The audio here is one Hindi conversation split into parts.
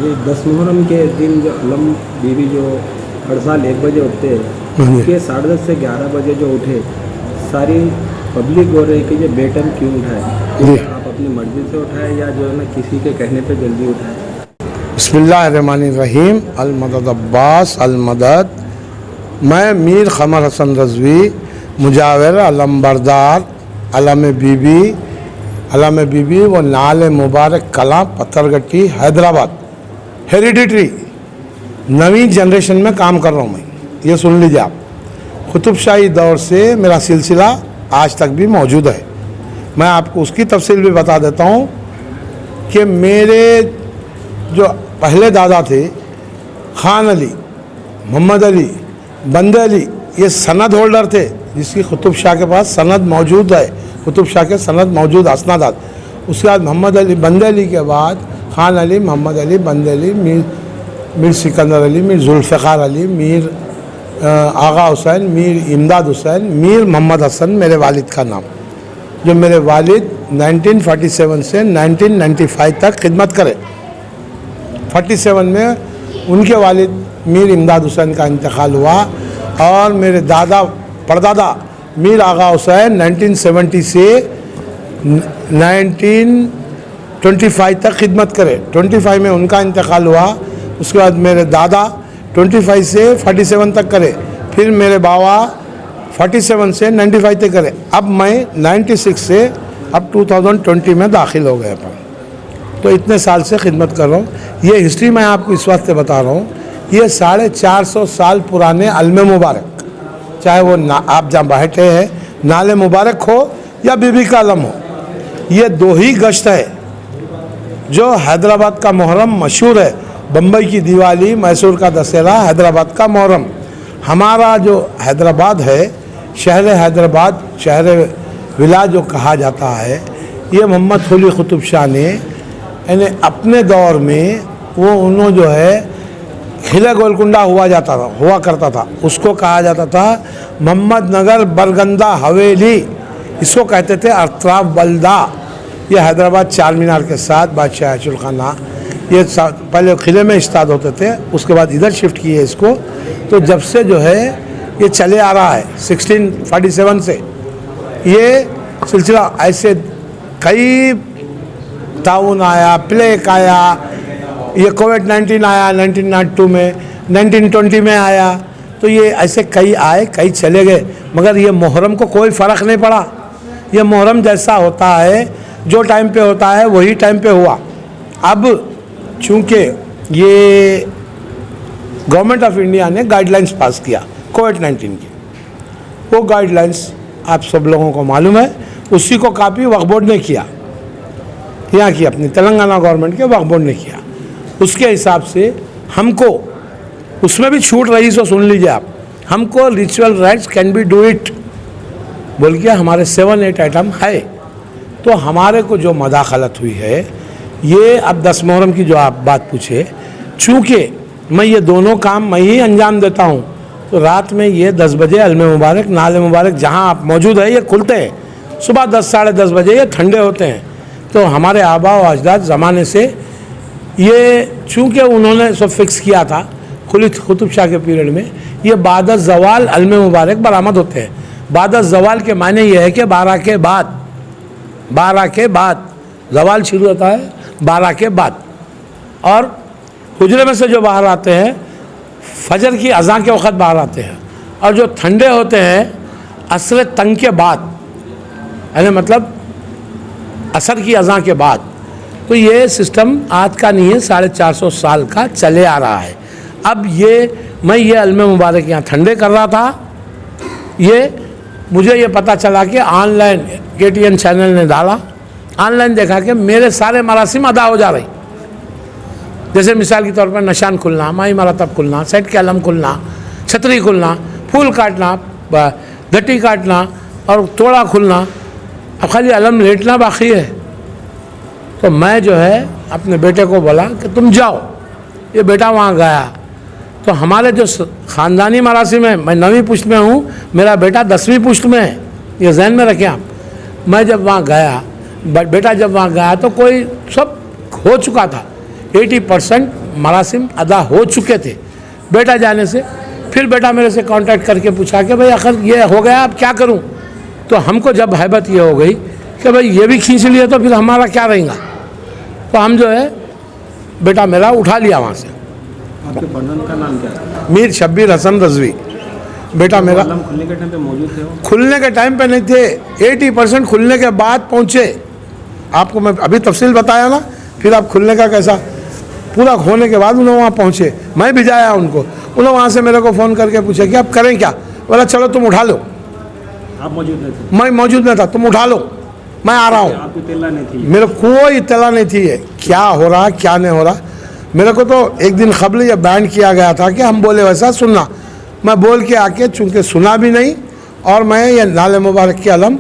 ये 10 मुहर्रम के दिन जो अलम बीवी जो हर साल 1 बजे उठते हैं, उसके 10:30 से 11 बजे जो उठे, सारी पब्लिक बोल रही कि ये बेटम क्यों उठाए, आप अपनी मर्जी से उठाए या जो है ना किसी के कहने पे जल्दी उठाए। बिस्मिल्लाहिर्रहमानिर्रहीम। अल-मदद अब्बास अल-मदद। मैं मीर क़मर हसन रज़वी, मुजावर अलमबरदार अलम बीबी व नाल मुबारक कला पत्थरगट्टी हैदराबाद, हेरिडिटरी नवी जनरेशन में काम कर रहा हूँ मैं। ये सुन लीजिए आप, कुतुबशाही दौर से मेरा सिलसिला आज तक भी मौजूद है। मैं आपको उसकी तफसील भी बता देता हूँ कि मेरे जो पहले दादा थे, खान अली, मोहम्मद अली, बंदे अली, ये सनद होल्डर थे, जिसकी कुतुब शाह के पास सनद मौजूद है, कुतुब शाह के सनद मौजूद असनादात। उसके बाद मोहम्मद अली, बंदे अली के बाद खान अली, मोहम्मद अली, बंदे अली, मीर सिकंदर अली, मीर जुल्फ़िकार अली, मीर आगा हुसैन, मीर इमदाद हुसैन, मीर मोहम्मद हसन मेरे वालिद का नाम, जो मेरे वालिद 1947 से 1995 तक खिदमत करे। 47 में उनके वालिद मीर इमदाद हुसैन का इंतकाल हुआ और मेरे दादा परदादा मीर आगा हुसैन 1970 से 1925 तक खिदमत करे। 25 में उनका इंतकाल हुआ। उसके बाद मेरे दादा 25 से 47 तक करे, फिर मेरे बाबा 47 से 95 तक करे। अब मैं 96 से अब 2020 में दाखिल हो गए अपन, तो इतने साल से खिदमत कर रहा हूँ। ये हिस्ट्री मैं आपको इस वास्ते बता रहा हूँ, ये 450 साल पुराने अलम मुबारक, चाहे वो आप जहाँ बैठे हैं नाले मुबारक हो या बीबी का अलम हो, ये 2 ही गश्त है जो हैदराबाद का मुहर्रम मशहूर है। बम्बई की दिवाली, मैसूर का दशहरा, हैदराबाद का मुहर्रम। हमारा जो हैदराबाद है, शहर हैदराबाद, शहर विला जो कहा जाता है, ये मोहम्मद कुली कुतुब शाह ने यानी अपने दौर में वो उन्होंने जो है खिला गोलकुंडा हुआ करता था, उसको कहा जाता था मोहम्मद नगर बरगंदा हवेली, इसको कहते थे अतराफ बल्दा। ये हैदराबाद चार मीनार के साथ बादशाह अशुल खाना, ये पहले किले में इस्ताद होते थे, उसके बाद इधर शिफ्ट किए इसको। तो जब से जो है ये चले आ रहा है 1647 से ये सिलसिला, ऐसे कई ताउन आया, प्लेग आया, ये कोविड-19 आया 1902 में, 1920 में आया, तो ये ऐसे कई आए कई चले गए, मगर ये मुहर्रम को कोई फ़र्क नहीं पड़ा। ये मुहर्रम जैसा होता है, जो टाइम पे होता है वही टाइम पे हुआ। अब चूँकि ये गवर्नमेंट ऑफ इंडिया ने गाइडलाइंस पास किया कोविड-19 की, वो गाइडलाइंस आप सब लोगों को मालूम है, उसी को कॉपी वक्फ बोर्ड ने किया, यहाँ की अपनी तेलंगाना गवर्नमेंट के वक्फ बोर्ड ने किया। उसके हिसाब से हमको उसमें भी छूट रही, सो सुन लीजिए आप, हमको ritual rights can be do it बोल के हमारे 7-8 आइटम है। तो हमारे को जो मदाखलत हुई है, ये अब 10 मुहर्रम की जो आप बात पूछे, चूँकि मैं ये दोनों काम मैं ही अंजाम देता हूँ, तो रात में ये 10 बजे अलम मुबारक, नाले मुबारक जहाँ आप मौजूद है ये खुलते हैं, सुबह 10 साढ़े 10 बजे ये ठंडे होते हैं। तो हमारे आबा व अजदाद ज़माने से ये चूँकि उन्होंने सब फिक्स किया था कुतुब शाह के पीरियड में, ये बाद ज़वाल अलम मुबारक बरामद होते हैं। बाद ज़वाल के माने ये है कि 12 के बाद ज़वाल शुरू होता है, 12 के बाद, और हुजरे में से जो बाहर आते हैं फजर की अज़ान के वक़्त बाहर आते हैं, और जो ठंडे होते हैं असर तंग के बाद, यानी मतलब असर की अज़ान के बाद। तो ये सिस्टम आज का नहीं है, 450 साल का चले आ रहा है। अब मैं ये अलम मुबारक यहाँ ठंडे कर रहा था, मुझे ये पता चला कि ऑनलाइन KTN चैनल ने डाला, ऑनलाइन देखा कि मेरे सारे मरासिम अदा हो जा रही। जैसे मिसाल के तौर पर निशान खुलना, माई मरातब खुलना, सेट के अलम खुलना, छतरी खुलना, फूल काटना, घटी काटना और तोड़ा खुलना, अब खाली अलम लेटना बाकी है। तो मैं जो है अपने बेटे को बोला कि तुम जाओ। ये बेटा वहाँ गया, तो हमारे जो ख़ानदानी मरासिम है, मैं 9वीं पुश्त में हूँ, मेरा बेटा 10वीं पुश्त में है, ये जहन में रखें आप। मैं जब वहाँ गया, बेटा जब वहाँ गया तो कोई सब हो चुका था, 80% मरासिम अदा हो चुके थे। बेटा जाने से फिर बेटा मेरे से कांटेक्ट करके पूछा कि भाई आखिर ये हो गया, अब क्या करूं। तो हमको जब हैबत ये हो गई कि भाई ये भी खींच लिया तो फिर हमारा क्या रहेगा, तो हम जो है बेटा मेरा उठा लिया वहाँ से। आपके फर्जंद का नाम क्या है? मीर शब्बीर हसन रजवी बेटा मेरा। आलम खुलने के टाइम पे मौजूद थे वो? खुलने के टाइम पे नहीं थे, 80% खुलने के बाद पहुँचे। आपको मैं अभी तफसील बताया ना, फिर आप खुलने का कैसा, पूरा होने के बाद उन्होंने वहाँ पहुँचे, मैं भिजाया उनको। उन्होंने वहाँ से मेरे को फ़ोन करके पूछे कि अब करें क्या। बोला चलो तुम उठा लो। आप मौजूद नहीं थे? मैं मौजूद नहीं था, तुम उठा लो, मैं आ रहा हूँ। आपकी इत्तला नहीं थी? मेरे कोई इत्तला नहीं थी है क्या हो रहा क्या नहीं हो रहा। मेरे को तो एक दिन ख़बर ये बैन किया गया था कि हम बोले वैसा सुनना। मैं बोल के आके चूँकि सुना भी नहीं, और मैं ये नाले मुबारक की अलम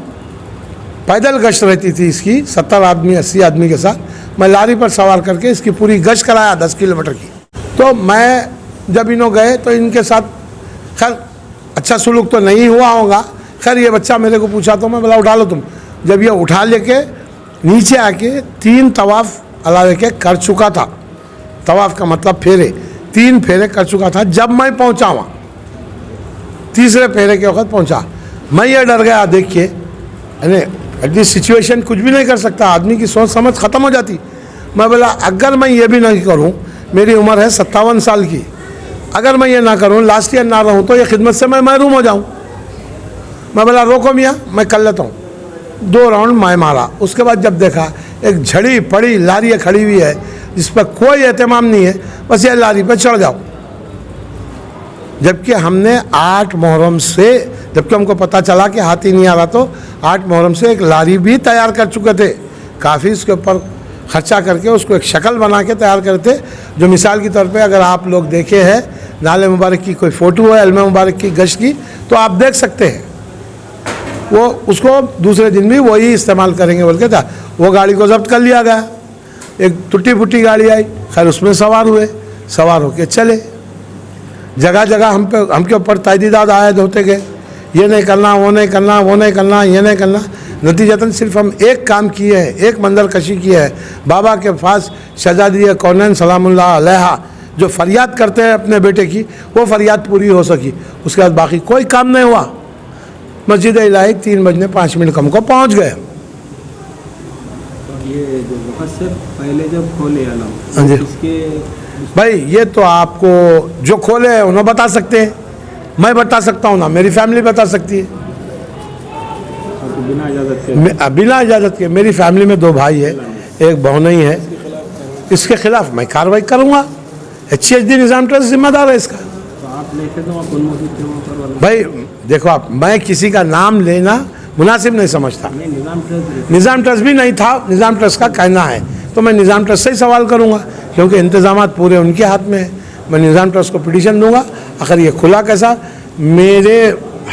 पैदल गश्त रहती थी इसकी 70 आदमी 80 आदमी के साथ। मैं लारी पर सवार करके इसकी पूरी गश्त कराया 10 किलोमीटर की। तो मैं जब इन्हों गए तो इनके साथ खैर अच्छा सुलूक तो नहीं हुआ होगा। खैर ये बच्चा मेरे को पूछा तो मैं बोला उठा लो तुम। जब ये उठा लेके नीचे आके 3 तवाफ़ अला लेके कर चुका था। तवाफ़ का मतलब फेरे, 3 फेरे कर चुका था जब मैं पहुंचा वहाँ। तीसरे फेरे के वक्त पहुंचा। मैं ये डर गया देख के, यानी अगली सिचुएशन कुछ भी नहीं कर सकता, आदमी की सोच समझ ख़त्म हो जाती। मैं बोला अगर मैं ये भी नहीं करूँ, मेरी उम्र है 57 साल की, अगर मैं ये ना करूँ, लास्ट ईयर ना रहूँ तो ये खिदमत से मैं महरूम हो जाऊँ। मैं बोला रोको मियाँ, मैं कर लेता हूँ। 2 राउंड मैं मारा। उसके बाद जब देखा एक झड़ी पड़ी लारी खड़ी हुई है जिस पर कोई एहतमाम नहीं है, बस ये लारी पर चढ़ जाओ। जबकि हमने 8 मुहर्रम से, जबकि हमको पता चला कि हाथी नहीं आ रहा, तो 8 मुहर्रम से एक लारी भी तैयार कर चुके थे। काफ़ी उसके ऊपर खर्चा करके उसको एक शक्ल बना के तैयार करते, जो मिसाल के तौर पे अगर आप लोग देखे हैं नाले मुबारक की कोई फ़ोटो है अलम मुबारक की गश्त की, तो आप देख सकते हैं। वो उसको दूसरे दिन भी वही इस्तेमाल करेंगे बोल के था। वो गाड़ी को जब्त कर लिया गया। एक टूटी फूटी गाड़ी आई, खैर उसमें सवार हुए, सवार होके चले। जगह जगह हमके ऊपर तहदीदात आयद होते गए, ये नहीं करना, वो नहीं करना, वो नहीं करना, ये नहीं करना। नतीजतन सिर्फ हम एक काम किए हैं, एक मंजर कशी की है। बाबा के पास शहजादी कौनैन सलामुल्लाह अलैहा जो फरियाद करते हैं अपने बेटे की, वो फरियाद पूरी हो सकी। उसके बाद बाकी कोई काम नहीं हुआ। मस्जिद इलाही 3 बजने 5 मिनट कम को पहुँच गए। ये जो वक़्त से पहले जब खोले आलम, हाँ जी। इसके भाई ये तो आपको जो खोले हैं उन्हें बता सकते हैं, मैं बता सकता हूँ ना, मेरी फैमिली बता सकती है। बिना इजाज़त के? बिना इजाज़त के। मेरी फैमिली में 2 भाई है, एक बहन ही है। इसके खिलाफ मैं कार्रवाई करूँगा। HCHD निज़ाम ट्रस्ट जिम्मेदार है इसका। तो आप लेके तो कौन मौजूद थे वहाँ पर? भाई देखो, आप मैं किसी का नाम लेना मुनासिब नहीं समझता। नहीं, निज़ाम ट्रस्ट भी नहीं था, निज़ाम ट्रस्ट का कहना है, तो मैं निज़ाम ट्रस्ट से ही सवाल करूँगा, क्योंकि इंतज़ामात पूरे उनके हाथ में है। मैं निज़ाम ट्रस्ट को पिटीशन दूँगा। आखिर ये खुला कैसा, मेरे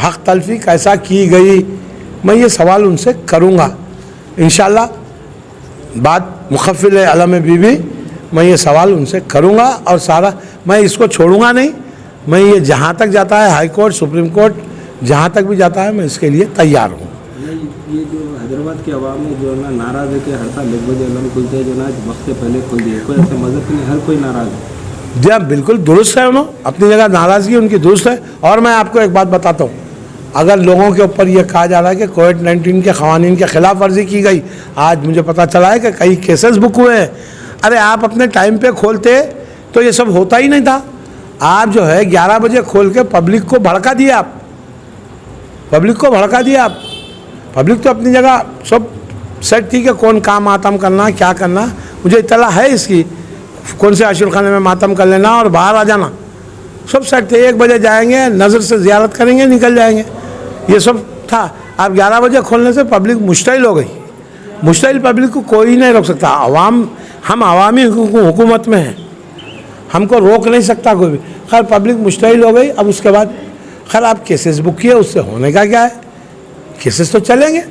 हक़ तलफ़ी कैसा की गई, मैं ये सवाल उनसे करूँगा इंशाअल्लाह। बात मुखफ़िल है अलम बीबी, मैं ये सवाल उनसे करूँगा। और सारा मैं इसको छोड़ूंगा नहीं। मैं ये जहाँ तक जाता है, हाई कोर्ट सुप्रीम कोर्ट जहाँ तक भी जाता है, मैं इसके लिए तैयार हूँ। ये जो हैदराबाद की आवाम में जो ना नाराज़ है कि हर साल 1 बजे अलम खुलते हैं, जो ना वक्त से पहले खोल दिए, कोई ऐसे मज़हब नहीं, हर कोई नाराज़ है। जी हाँ, बिल्कुल दुरुस्त है, उन्होंने अपनी जगह नाराज़गी उनकी दुरुस्त है। और मैं आपको एक बात बताता हूँ, अगर लोगों के ऊपर ये कहा जा रहा है कि कोविड-19 के क़वानीन के ख़िलाफ़ वर्जी की गई, आज मुझे पता चला है कि कई केसेस बुक हुए हैं। अरे आप अपने टाइम पे खोलते तो ये सब होता ही नहीं था। आप जो है 11 बजे खोल के पब्लिक को भड़का दिए। आप पब्लिक को भड़का दिए। आप पब्लिक तो अपनी जगह सब सेट थी कि कौन कहाँ मातम करना, क्या करना। मुझे इत्तला है इसकी, कौन से आशिर खाने में मातम कर लेना और बाहर आ जाना, सब सेट थे। 1 बजे जाएंगे, नज़र से ज़ियारत करेंगे, निकल जाएंगे, ये सब था। आप 11 बजे खोलने से पब्लिक मुश्तइल हो गई। मुश्तइल पब्लिक को कोई नहीं रोक सकता। अवाम, हम अवामी हुकूमत में हैं, हमको रोक नहीं सकता कोई भी। खैर पब्लिक मुश्तइल हो गई। अब उसके बाद खैर आप केसेस बुक किए, उससे होने का क्या है, केसेस तो चलेंगे,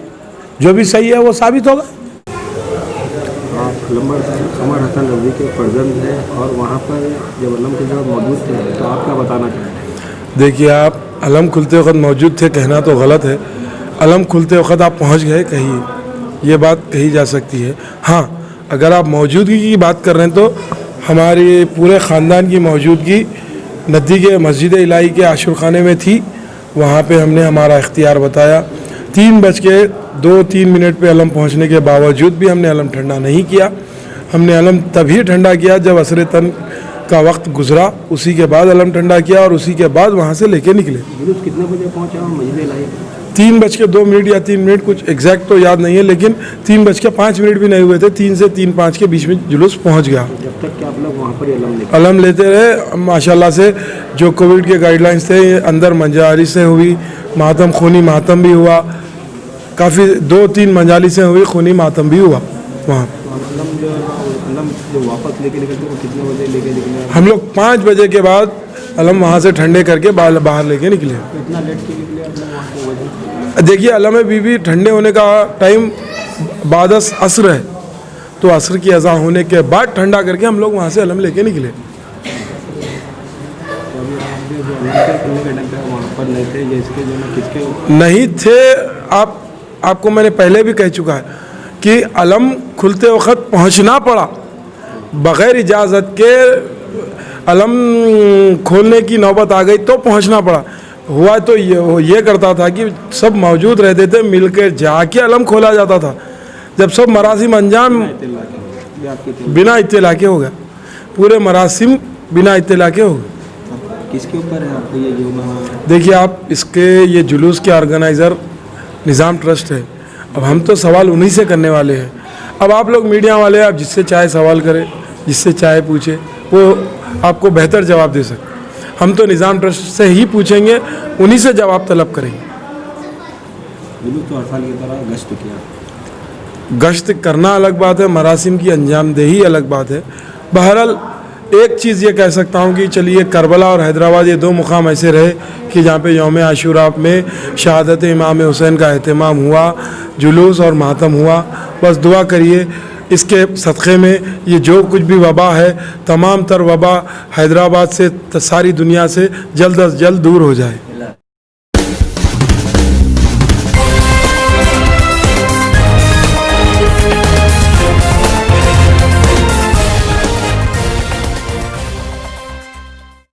जो भी सही है वो साबित होगा। आप अलम कमर हसन रज़वी के फर्जंद हैं और वहाँ पर जब अलम के जगह मौजूद थे, तो आप क्या बताना चाहेंगे? देखिए, आप अलम खुलते वक्त मौजूद थे कहना तो गलत है। अलम खुलते वक्त आप पहुँच गए कहीं, ये बात कही जा सकती है। हाँ, अगर आप मौजूदगी की बात कर रहे हैं तो हमारे पूरे ख़ानदान की मौजूदगी नज़दीक मस्जिद इलाही के आशुर खाने में थी। वहाँ पे हमने हमारा इख्तियार बताया। 3:02-3 पे अलम पहुँचने के बावजूद भी हमने अलम ठंडा नहीं किया। हमने अलम तभी ठंडा किया जब असर तन का वक्त गुजरा, उसी के बाद अलम ठंडा किया और उसी के बाद वहाँ से लेके निकले। जुलूस कितने बजे पहुंचा मस्जिद इलाही? 3:02 या 3 कुछ एग्जैक्ट तो याद नहीं है, लेकिन 3:05 भी नहीं हुए थे। 3 से 3:05 के बीच में जुलूस पहुंच गया। जब तक कि आप लोग वहाँ पर अलम लेते? अलम लेते रहे माशाल्लाह से। जो कोविड के गाइडलाइंस थे अंदर मंजारी से हुई, मातम खूनी मातम भी हुआ, काफ़ी 2-3 मंजाली से हुई, खूनी मातम भी हुआ वहाँ। अलम जो वापस लेके निकलते वो कितने बजे लेके निकले? हम लोग 5 बजे के बाद अलम वहाँ से ठंडे करके बाहर लेके निकले। इतना लेट के निकले आप लोग वहाँ की वजह? देखिए अलम बीबी ठंडे होने का टाइम बाद असर है, तो असर की अज़ा होने के बाद ठंडा करके हम लोग वहाँ से अलम लेके निकले। तो अभी आप जो अलम के खुलने के टाइम पे वहाँ पर नहीं थे, जिसके जो ना किसके नहीं थे। आपको मैंने पहले भी कह चुका है कि अलम खुलते वक्त पहुँचना पड़ा, बग़ैर इजाज़त के अलम खोलने की नौबत आ गई तो पहुँचना पड़ा। हुआ तो ये करता था कि सब मौजूद रहते थे, मिलकर जाके अलम खोला जाता था। जब सब मरासिम अंजाम बिना इत्तला के हो गया, पूरे मरासिम बिना इत्तला के हो गए। किसके ऊपर है आपको ये जो? देखिए आप इसके ये जुलूस के ऑर्गेनाइज़र निज़ाम ट्रस्ट है। अब हम तो सवाल उन्हीं से करने वाले हैं। अब आप लोग मीडिया वाले, आप जिससे चाहे सवाल करें, जिससे चाहे पूछे, वो आपको बेहतर जवाब दे सकते। हम तो निज़ाम ट्रस्ट से ही पूछेंगे, उन्हीं से जवाब तलब करेंगे। जुलूस तो हर साल की तरह गश्त किया। गश्त करना अलग बात है, मरासिम की अंजामदेही अलग बात है। बहरहाल एक चीज़ ये कह सकता हूँ कि चलिए करबला और हैदराबाद ये 2 मुकाम ऐसे रहे कि जहाँ पे यौम आशूरा में शहादत इमाम हुसैन का एहतमाम हुआ, जुलूस और मातम हुआ। बस दुआ करिए इसके सदक़े में ये जो कुछ भी वबा है, तमाम तर वबा हैदराबाद से सारी दुनिया से जल्द अज जल्द दूर हो जाए।